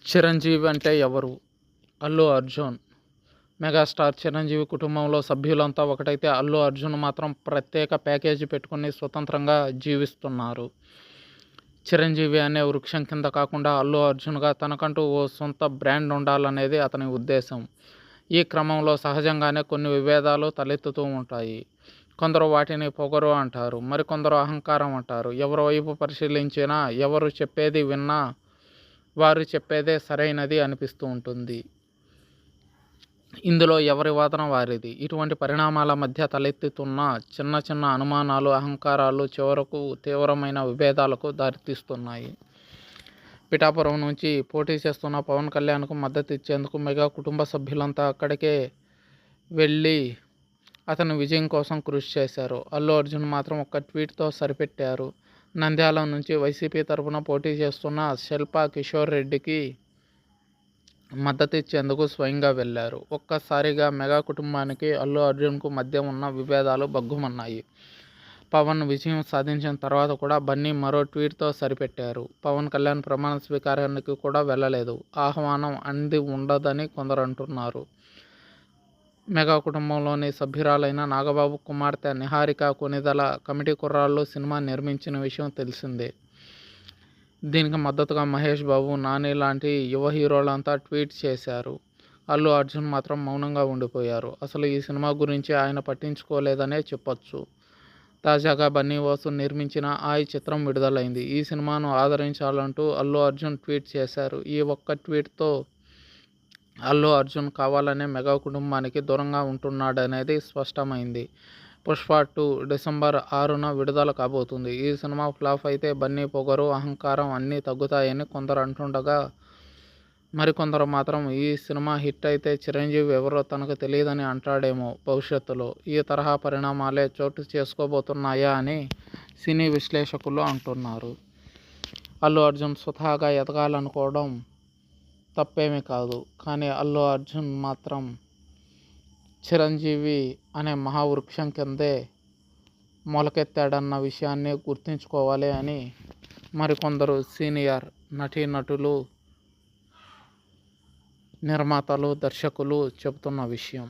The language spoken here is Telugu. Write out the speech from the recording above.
చిరంజీవి అంటే ఎవరు? అల్లు అర్జున్. మెగాస్టార్ చిరంజీవి కుటుంబంలో సభ్యులంతా ఒకటైతే అల్లు అర్జున్ మాత్రం ప్రత్యేక ప్యాకేజీ పెట్టుకుని స్వతంత్రంగా జీవిస్తున్నారు. చిరంజీవి అనే వృక్షం కింద కాకుండా అల్లు అర్జున్గా తనకంటూ ఓ సొంత బ్రాండ్ ఉండాలనేది అతని ఉద్దేశం. ఈ క్రమంలో సహజంగానే కొన్ని విభేదాలు తలెత్తుతూ ఉంటాయి. కొందరు వాటిని పొగరు అంటారు, మరికొందరు అహంకారం అంటారు. ఎవరి వైపు పరిశీలించినా, ఎవరు చెప్పేది విన్నా వారు చెప్పేదే సరైనది అనిపిస్తూ ఉంటుంది. ఇందులో ఎవరి వాదన వారిది. ఇటువంటి పరిణామాల మధ్య తలెత్తుతున్న చిన్న చిన్న అనుమానాలు, అహంకారాలు చివరకు తీవ్రమైన విభేదాలకు దారితీస్తున్నాయి. పిఠాపురం నుంచి పోటీ చేస్తున్న పవన్ కళ్యాణ్కు మద్దతు ఇచ్చేందుకు మెగా కుటుంబ సభ్యులంతా అక్కడికే వెళ్ళి అతని విజయం కోసం కృషి చేశారు. అల్లు అర్జున్ మాత్రం ఒక్క ట్వీట్తో సరిపెట్టారు. నంద్యాల నుంచి వైసీపీ తరఫున పోటీ చేస్తున్న శిల్పా కిషోర్ రెడ్డికి మద్దతు ఇచ్చేందుకు స్వయంగా వెళ్లారు. ఒక్కసారిగా మెగా కుటుంబానికి అల్లు అర్జున్కు మధ్య ఉన్న విభేదాలు బగ్గుమన్నాయి. పవన్ విజయం సాధించిన తర్వాత కూడా బన్నీ మరో ట్వీట్తో సరిపెట్టారు. పవన్ కళ్యాణ్ ప్రమాణ స్వీకారానికి కూడా వెళ్లలేదు. ఆహ్వానం అంది ఉండదని కొందరు అంటున్నారు. మెగా కుటుంబంలోని సభ్యురాలైన నాగబాబు కుమార్తె నిహారిక కొణిదెల కమిటీ కుర్రాళ్ళు సినిమా నిర్మించిన విషయం తెలిసిందే. దీనికి మద్దతుగా మహేష్ బాబు, నాని లాంటి యువ హీరోలంతా ట్వీట్ చేశారు. అల్లు అర్జున్ మాత్రం మౌనంగా ఉండిపోయారు. అసలు ఈ సినిమా గురించి ఆయన పట్టించుకోలేదనే చెప్పొచ్చు. తాజాగా బన్నీ వాసు నిర్మించిన ఆయి చిత్రం విడుదలైంది. ఈ సినిమాను ఆదరించాలంటూ అల్లు అర్జున్ ట్వీట్ చేశారు. ఈ ఒక్క ట్వీట్తో అల్లు అర్జున్ కావాలనే మెగా కుటుంబానికి దూరంగా ఉంటున్నాడనేది స్పష్టమైంది. పుష్ప 2 డిసెంబర్ 6న విడుదల కాబోతుంది. ఈ సినిమా ఫ్లాప్ అయితే బన్నీ పొగరు, అహంకారం అన్నీ తగ్గుతాయని కొందరు అంటుండగా, మరికొందరు మాత్రం ఈ సినిమా హిట్ అయితే చిరంజీవి ఎవరో తనకు తెలియదని అంటాడేమో భవిష్యత్తులో. ఈ తరహా పరిణామాలే చోటు చేసుకోబోతున్నాయా అని సినీ విశ్లేషకులు అంటున్నారు. అల్లు అర్జున్ స్వతహాగా ఎదగాలనుకోవడం తప్పేమీ కాదు. కానీ అల్లు అర్జున్ మాత్రం చిరంజీవి అనే మహావృక్షం కిందే మొలకెత్తాడన్న విషయాన్ని గుర్తుంచుకోవాలి అని మరికొందరు సీనియర్ నటీనటులు, నిర్మాతలు, దర్శకులు చెబుతున్న విషయం.